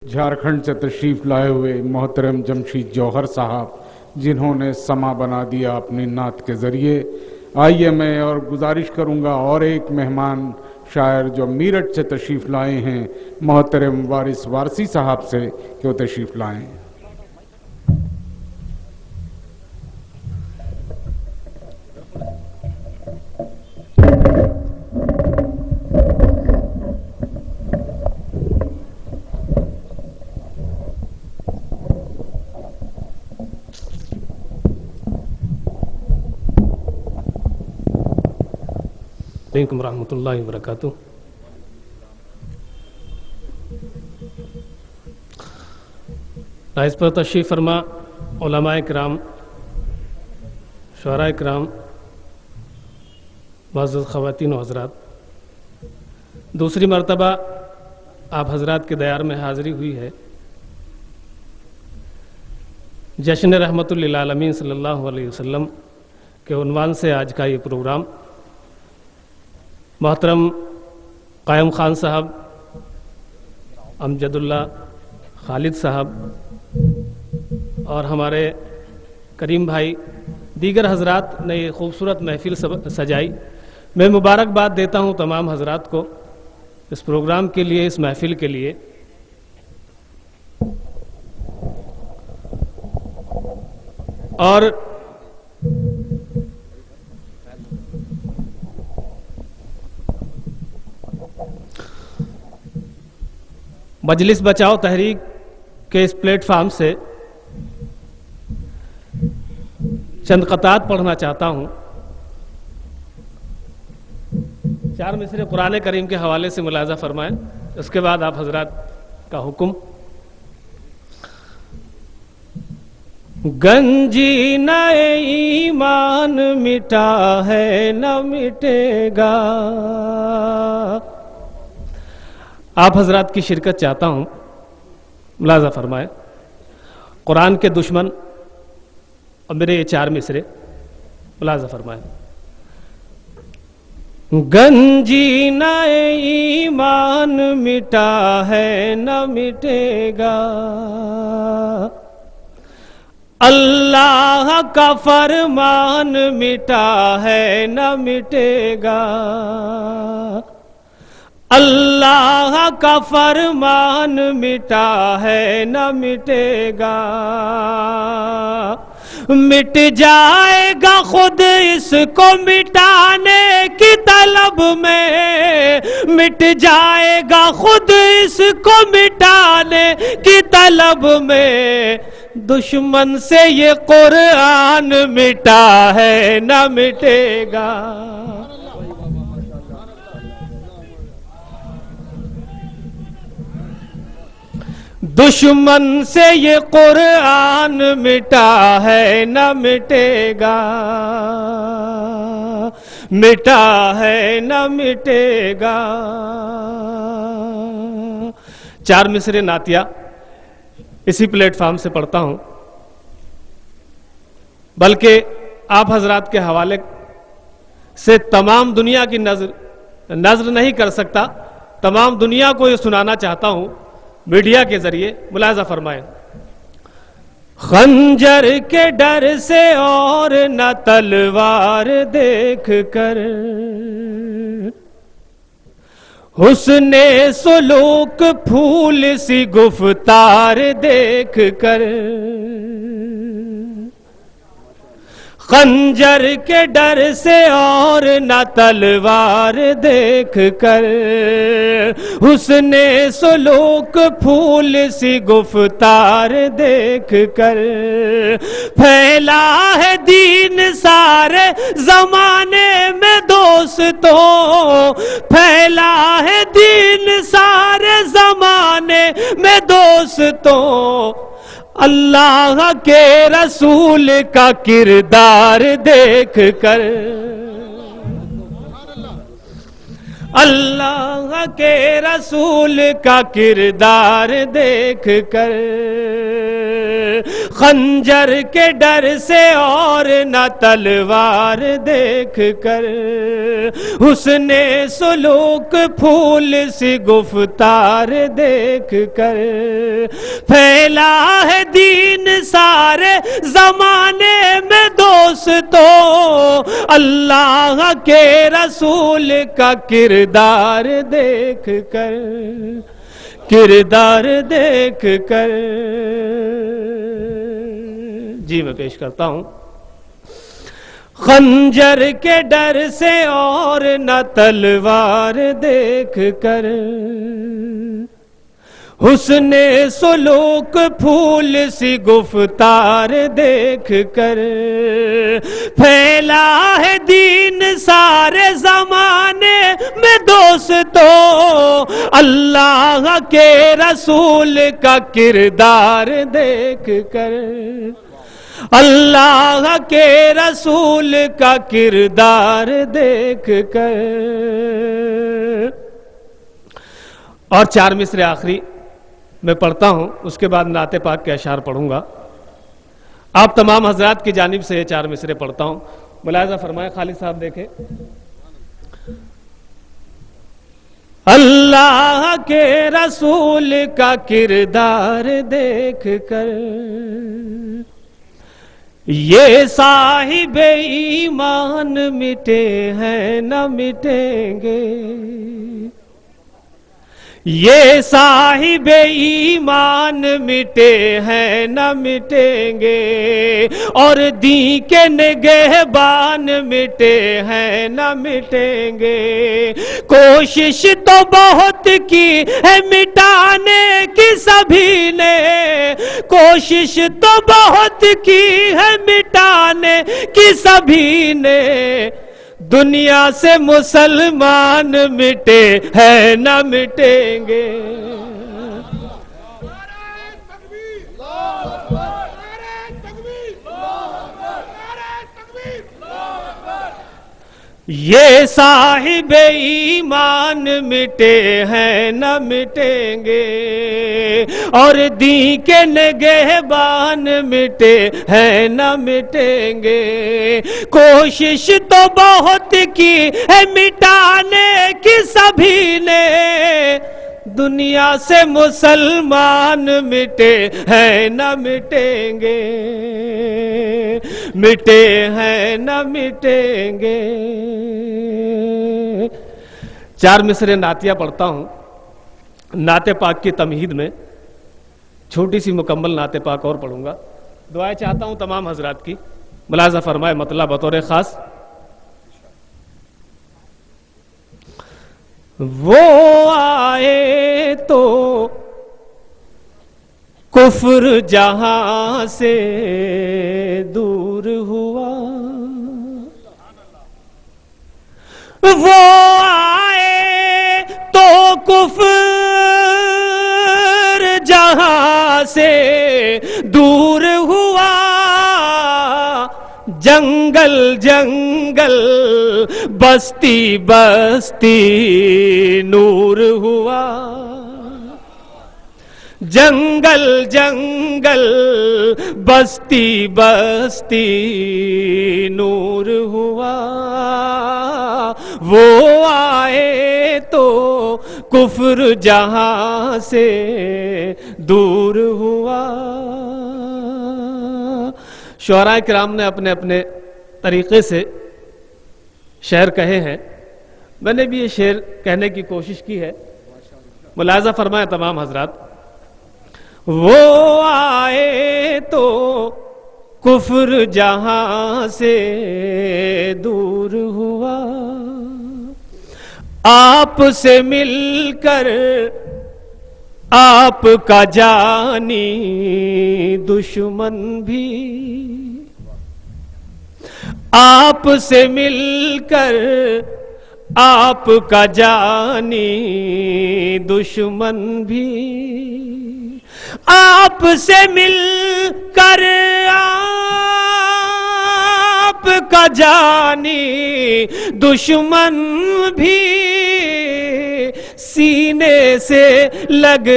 جھارکھنڈ سے تشریف لائے ہوئے محترم جمشید جوہر صاحب جنہوں نے سما بنا دیا اپنی نعت کے ذریعے، آئیے میں اور گزارش کروں گا اور ایک مہمان شاعر جو میرٹھ سے تشریف لائے ہیں محترم وارث وارثی صاحب سے کہ وہ تشریف لائیں۔ علیکم ورحمۃ اللہ وبرکاتہ۔ اس پر تشریف فرما علماء کرام، شعراء کرام، معزز خواتین و حضرات، دوسری مرتبہ آپ حضرات کے دیار میں حاضری ہوئی ہے۔ جشن رحمت للعالمین صلی اللہ علیہ وسلم کے عنوان سے آج کا یہ پروگرام محترم قائم خان صاحب، امجد اللہ خالد صاحب اور ہمارے کریم بھائی دیگر حضرات نے یہ خوبصورت محفل سجائی۔ میں مبارکباد دیتا ہوں تمام حضرات کو اس پروگرام کے لیے، اس محفل کے لیے۔ اور مجلس بچاؤ تحریک کے اس پلیٹ فارم سے چند قطعات پڑھنا چاہتا ہوں۔ 4 مصرے قرآن کریم کے حوالے سے ملاحظہ فرمائیں، اس کے بعد آپ حضرات کا حکم۔ گنجی نہ ایمان مٹا ہے نہ مٹے گا۔ آپ حضرات کی شرکت چاہتا ہوں، ملاحظہ فرمائیں۔ قرآن کے دشمن اور میرے یہ 4 مصرے ملاحظہ فرمائیں۔ گنجی نہ ایمان مٹا ہے نہ مٹے گا، اللہ کا فرمان مٹا ہے نہ مٹے گا، اللہ کا فرمان مٹا ہے نہ مٹے گا، مٹ جائے گا خود اس کو مٹانے کی طلب میں، مٹ جائے گا خود اس کو مٹانے کی طلب میں، دشمن سے یہ قرآن مٹا ہے نہ مٹے گا۔ دشمن سے یہ قرآن مٹا ہے نہ مٹے گا، مٹا ہے نہ مٹے گا۔ 4 مصرے نعتیہ اسی پلیٹ فارم سے پڑھتا ہوں، بلکہ آپ حضرات کے حوالے سے تمام دنیا کی نظر نہیں کر سکتا، تمام دنیا کو یہ سنانا چاہتا ہوں میڈیا کے ذریعے۔ ملاحظہ فرمائیں۔ خنجر کے ڈر سے اور نہ تلوار دیکھ کر، حسن سلوک پھول سی گفتار دیکھ کر، خنجر کے ڈر سے اور نہ تلوار دیکھ کر، حسن سلوک پھول سی گفتار دیکھ کر، پھیلا ہے دین سارے زمانے میں دوستوں، پھیلا ہے دین سارے زمانے میں دوستوں، اللہ کے رسول کا کردار دیکھ کر، اللہ کے رسول کا کردار دیکھ کر، خنجر کے ڈر سے اور نہ تلوار دیکھ کر، حسن سلوک پھول سی گفتار دیکھ کر، پھیلا ہے دین سارے زمانے میں دوستو، اللہ کے رسول کا کردار دیکھ کر، کردار دیکھ کر۔ جی میں پیش کرتا ہوں، خنجر کے ڈر سے اور نہ تلوار دیکھ کر، حسن سلوک پھول سی گفتار دیکھ کر، پھیلا ہے دین سارے زمانے میں دوستو، اللہ کے رسول کا کردار دیکھ کر، اللہ کے رسول کا کردار دیکھ کر۔ اور 4 مصرے آخری میں پڑھتا ہوں، اس کے بعد نعت پاک کے اشعار پڑھوں گا۔ آپ تمام حضرات کی جانب سے یہ 4 مصرے پڑھتا ہوں، ملاحظہ فرمائیں۔ خالد صاحب دیکھیں، اللہ کے رسول کا کردار دیکھ کر، یہ صاحب ایمان مٹے ہیں نہ مٹیں گے، یہ صاحب ایمان مٹے ہیں نہ مٹیں گے، اور دین کے نگہبان مٹے ہیں نہ مٹیں گے۔ کوشش تو بہت کی ہے مٹانے کی سبھی نے، کوشش تو بہت کی ہے مٹانے کی سبھی نے، دنیا سے مسلمان مٹے ہیں نہ مٹیں گے۔ یہ صاحب ایمان مٹے ہیں نہ مٹیں گے، اور دین کے نگہبان مٹے ہیں نہ مٹیں گے۔ کوشش تو بہت کی ہے مٹانے کی سبھی نے، دنیا سے مسلمان مٹے ہیں نہ مٹیں گے، مٹے ہیں نہ مٹیں گے۔ 4 مصرے نعتیہ پڑھتا ہوں۔ نعت پاک کی تمہید میں چھوٹی سی مکمل نعت پاک اور پڑھوں گا۔ دعائیں چاہتا ہوں تمام حضرات کی، ملاحظہ فرمائے مطلع بطور خاص۔ وہ آئے تو کفر جہاں سے دور ہوا، وہ آئے تو کفر جہاں سے دور ہوا، جنگل جنگل بستی بستی نور ہوا، جنگل جنگل بستی بستی نور ہوا، وہ آئے تو کفر جہاں سے دور ہوا۔ شعراء کرام نے اپنے اپنے طریقے سے شعر کہے ہیں، میں نے بھی یہ شعر کہنے کی کوشش کی ہے، ملاحظہ فرمائیں تمام حضرات۔ وہ آئے تو کفر جہاں سے دور ہوا، آپ سے مل کر آپ کا جانی دشمن بھی، آپ سے مل کر آپ کا جانی دشمن بھی، آپ سے مل کر آپ کا جانی دشمن بھی، سینے سے لگ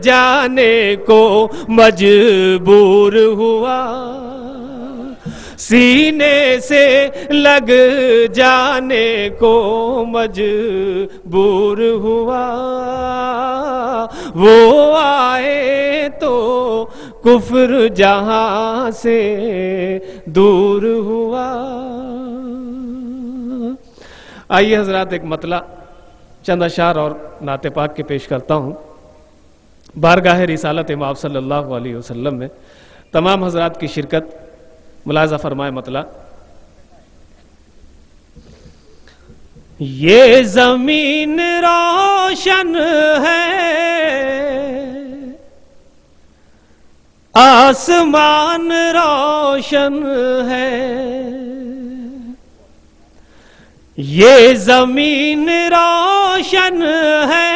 جانے کو مجبور ہوا، سینے سے لگ جانے کو مجبور ہوا، وہ آئے تو کفر جہاں سے دور ہوا۔ آئیے حضرات ایک مطلع چند اشعار اور نعت پاک کے پیش کرتا ہوں۔ بارگاہ رسالت مآب صلی اللہ علیہ وسلم میں تمام حضرات کی شرکت، ملاحظہ فرمائے مطلع۔ یہ زمین روشن ہے، آسمان روشن ہے، یہ زمین روشن ہے،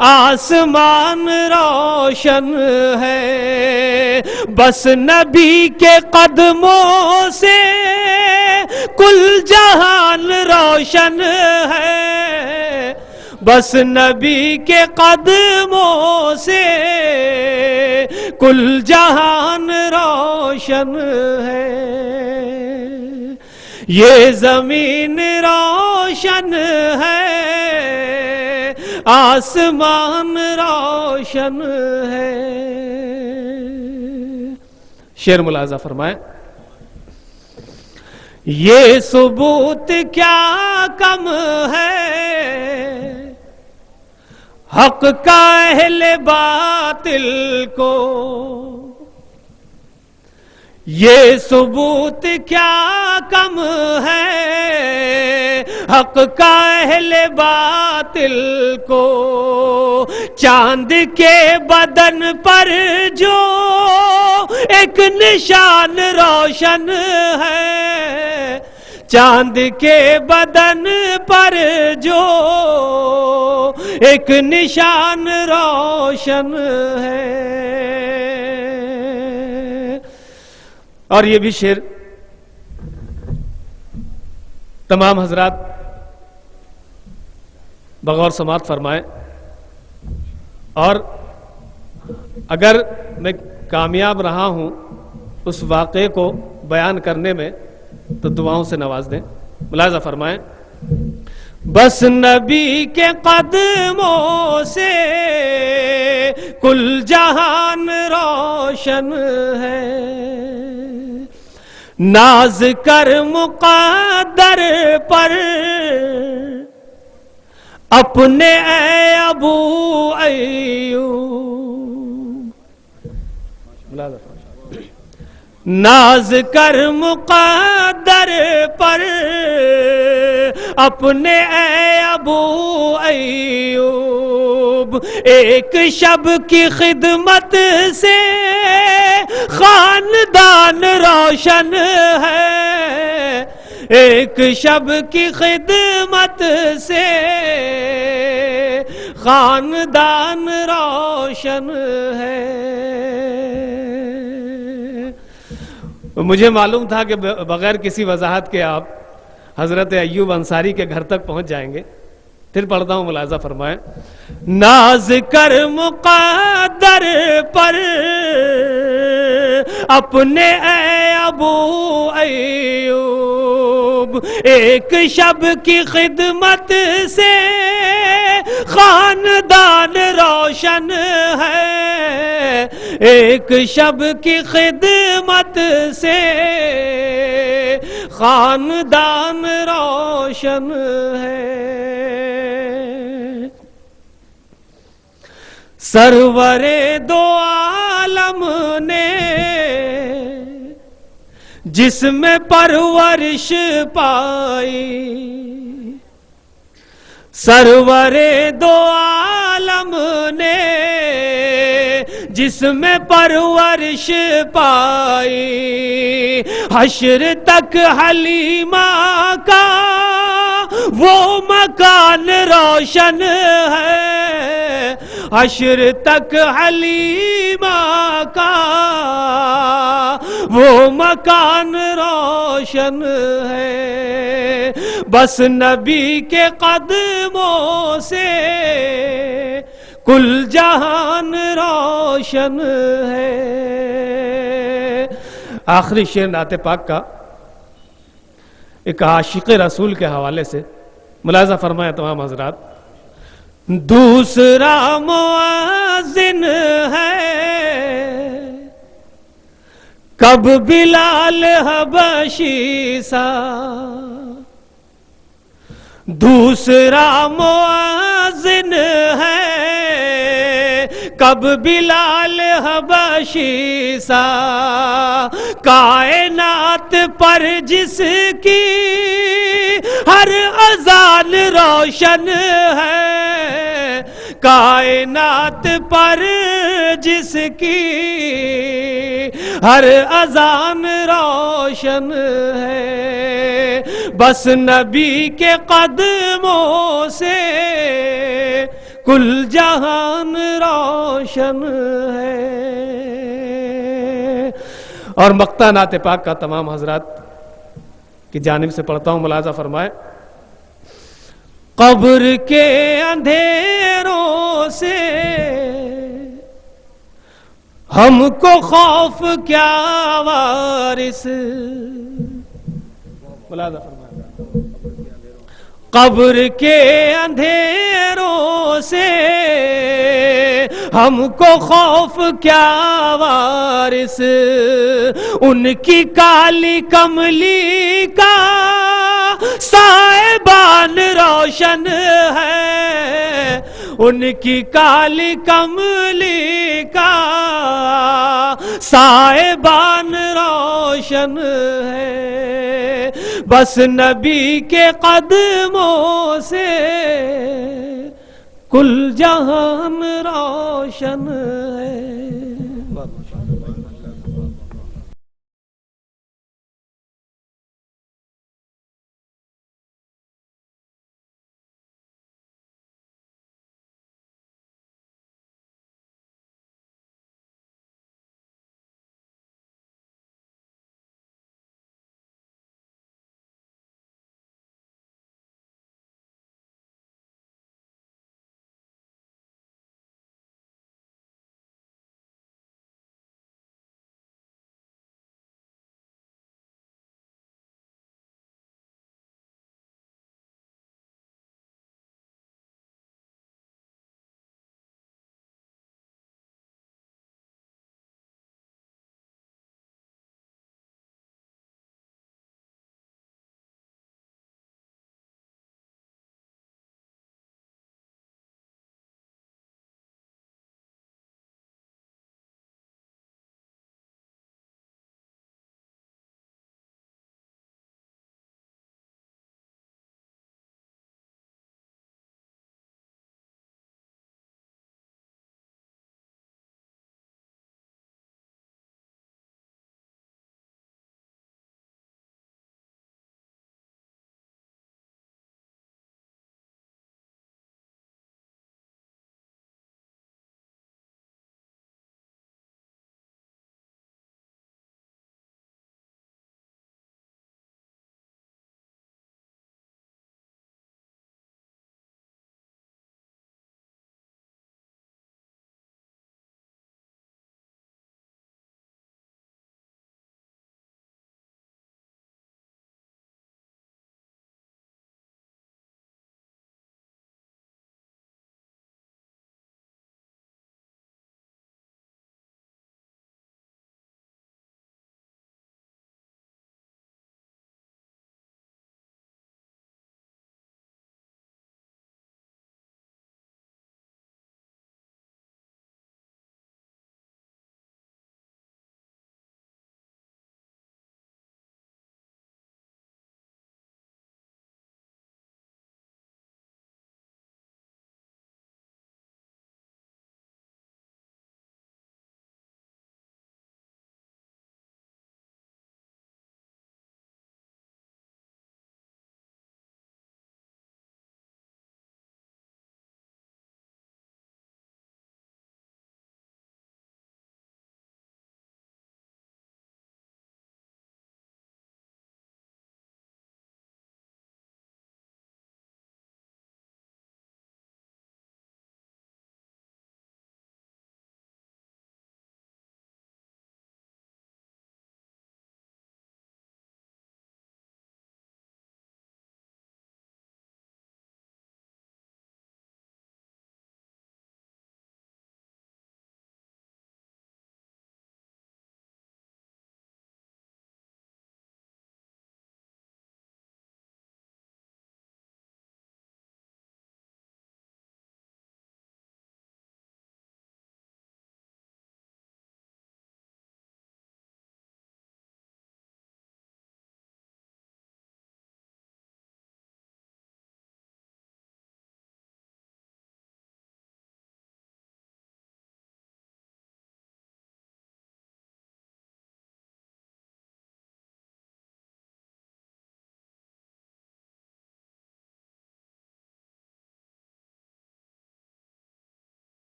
آسمان روشن ہے، بس نبی کے قدموں سے کل جہان روشن ہے، بس نبی کے قدموں سے کل جہان روشن ہے، یہ زمین روشن ہے، آسمان روشن ہے۔ شعر ملاحظہ فرمائیں۔ یہ ثبوت کیا کم ہے، حق کا اہل باطل کو، یہ ثبوت کیا کم ہے، حق کا اہل باطل کو، چاند کے بدن پر جو ایک نشان روشن ہے، چاند کے بدن پر جو ایک نشان روشن ہے۔ اور یہ بھی شعر تمام حضرات بغور سماعت فرمائیں، اور اگر میں کامیاب رہا ہوں اس واقعے کو بیان کرنے میں تو دعاؤں سے نواز دیں۔ ملاحظہ فرمائیں۔ بس نبی کے قدموں سے کل جہان روشن ہے، ناز کر مقدر پر اپنے اے ابو ایوب، ناز کر مقدر پر اپنے اے ابو ایوب، ایک شب کی خدمت سے خاندان روشن ہے، ایک شب کی خدمت سے خاندان روشن ہے۔ مجھے معلوم تھا کہ بغیر کسی وضاحت کے آپ حضرت ایوب انصاری کے گھر تک پہنچ جائیں گے، پھر پڑھتا ہوں، ملاحظہ فرمائیں۔ ناز کر مقدر پر اپنے اے ابو ایوب، ایک شب کی خدمت سے خاندان روشن ہے، ایک شب کی خدمت سے خاندان روشن ہے۔ سرور دو عالم نے جس میں پرورش پائی، سرور دو عالم نے جس میں پرورش پائی، حشر تک حلیمہ کا وہ مکان روشن ہے، حشر تک حلیمہ کا وہ مکان روشن ہے، بس نبی کے قدموں سے کل جہان روشن ہے۔ آخری شعر نعت پاک کا ایک عاشق رسول کے حوالے سے ملاحظہ فرمایا تمام حضرات۔ دوسرا مؤذن ہے کب بلال حبشی سا، دوسرا مؤذن ہے کب بلال حبشی سا، کائنات پر جس کی ہر اذان روشن ہے، کائنات پر جس کی ہر اذان روشن ہے، بس نبی کے قدموں سے کل جہان روشن ہے۔ اور مقطع نعت پاک کا تمام حضرات کی جانب سے پڑھتا ہوں، ملاحظہ فرمائے۔ قبر کے اندھیروں سے ہم کو خوف کیا وارث، ملاحظہ فرمائے۔ قبر کے اندھیروں سے ہم کو خوف کیا وارث، ان کی کالی کملی کا سائبان روشن ہے، ان کی کالی کملی کا سائبان روشن ہے، بس نبی کے قدموں سے کل جہان روشن ہے۔